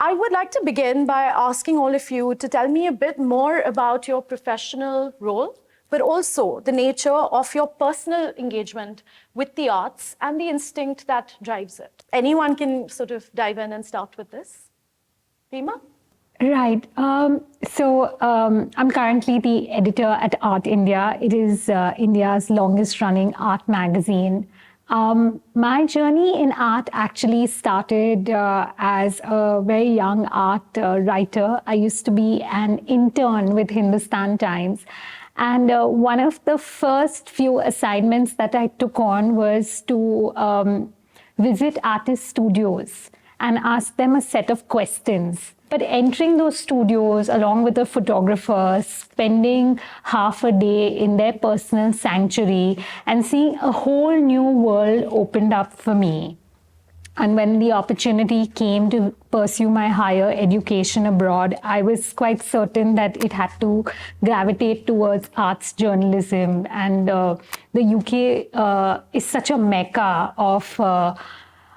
I would like to begin by asking all of you to tell me a bit more about your professional role, but also the nature of your personal engagement with the arts and the instinct that drives it. Anyone can sort of dive in and start with this. Rima? Right. I'm currently the editor at Art India. It is India's longest running art magazine. My journey in art actually started as a very young art writer. I used to be an intern with Hindustan Times. And one of the first few assignments that I took on was to visit artist studios and ask them a set of questions. But entering those studios along with a photographer, spending half a day in their personal sanctuary and seeing a whole new world opened up for me. And when the opportunity came to pursue my higher education abroad, I was quite certain that it had to gravitate towards arts journalism. And the UK is such a mecca of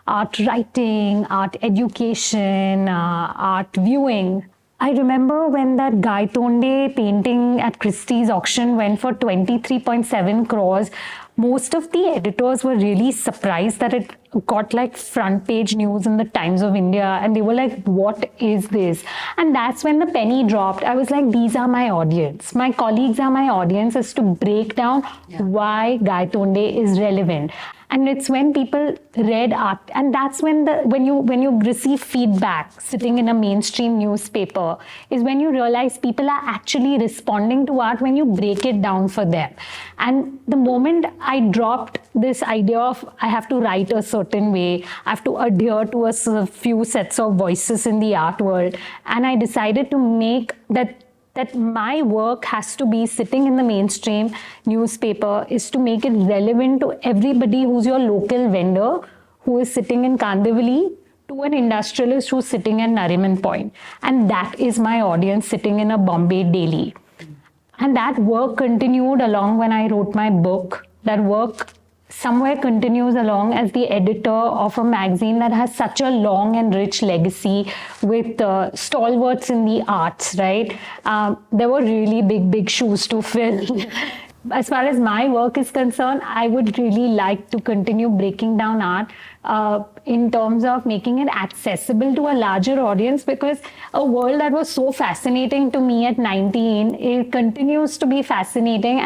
art writing, art education, art viewing. I remember when that Gaitonde painting at Christie's auction went for 23.7 crores, most of the editors were really surprised that it got like front page news in the Times of India, and they were like, what is this? And that's when the penny dropped. I was like, these are my audience. My colleagues are my audience, is to break down why Gaitonde is relevant. And it's when people read art, and that's when when you receive feedback sitting in a mainstream newspaper, is when you realize people are actually responding to art when you break it down for them. And the moment I dropped this idea of I have to write a certain way, I have to adhere to a few sets of voices in the art world, and I decided to make that my work has to be sitting in the mainstream newspaper, is to make it relevant to everybody who's your local vendor, who is sitting in Kandivali, to an industrialist who's sitting at Nariman Point. And that is my audience sitting in a Bombay daily. And that work continued along when I wrote my book. That work somewhere continues along as the editor of a magazine that has such a long and rich legacy with stalwarts in the arts, right? There were really big shoes to fill. As far as my work is concerned, I would really like to continue breaking down art in terms of making it accessible to a larger audience, because a world that was so fascinating to me at 19, it continues to be fascinating.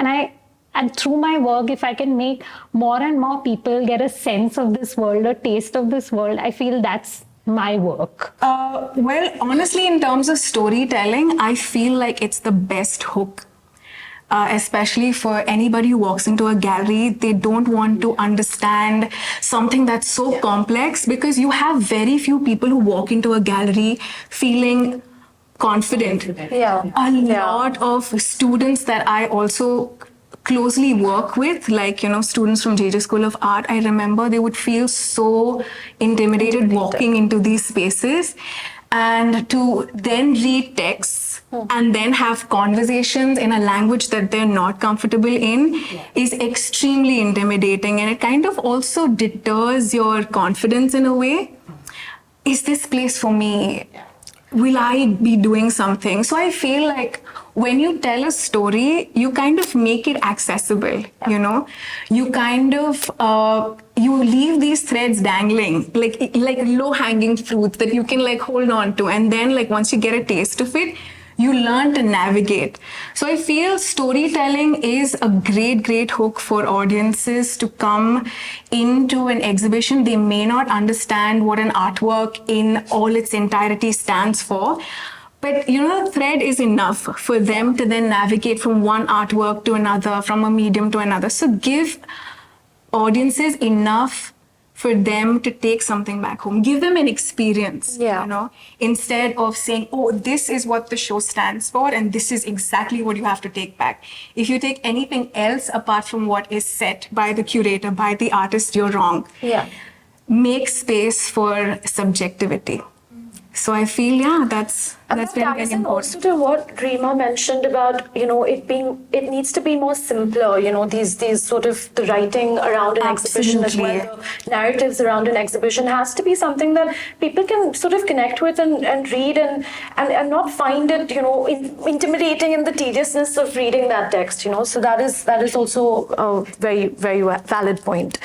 And through my work, if I can make more and more people get a sense of this world, a taste of this world, I feel that's my work. Well, honestly, in terms of storytelling, I feel like it's the best hook. Especially for anybody who walks into a gallery, they don't want to understand something that's so complex, because you have very few people who walk into a gallery feeling confident. A lot of students that I also closely work with, like, students from JJ School of Art, I remember they would feel so intimidated walking into these spaces, and to then read texts and then have conversations in a language that they're not comfortable in is extremely intimidating, and it kind of also deters your confidence in a way. Is this place for me? Will I be doing something? So I feel like when you tell a story, you kind of make it accessible, You kind of, you leave these threads dangling, like low-hanging fruits that you can like hold on to. And then like once you get a taste of it, you learn to navigate. So I feel storytelling is a great hook for audiences to come into an exhibition. They may not understand what an artwork in all its entirety stands for, but the thread is enough for them to then navigate from one artwork to another, from a medium to another. So give audiences enough for them to take something back home. Give them an experience, instead of saying, oh, this is what the show stands for and this is exactly what you have to take back. If you take anything else apart from what is set by the curator, by the artist, you're wrong. Make space for subjectivity. So I feel, yeah, that's very, very ties in important. also to what Rima mentioned about, it needs to be more simpler, these sort of the writing around an exhibition as well, Absolutely. the narratives around an exhibition has to be something that people can sort of connect with and read and not find it, intimidating in the tediousness of reading that text, so that is also a very, very valid point.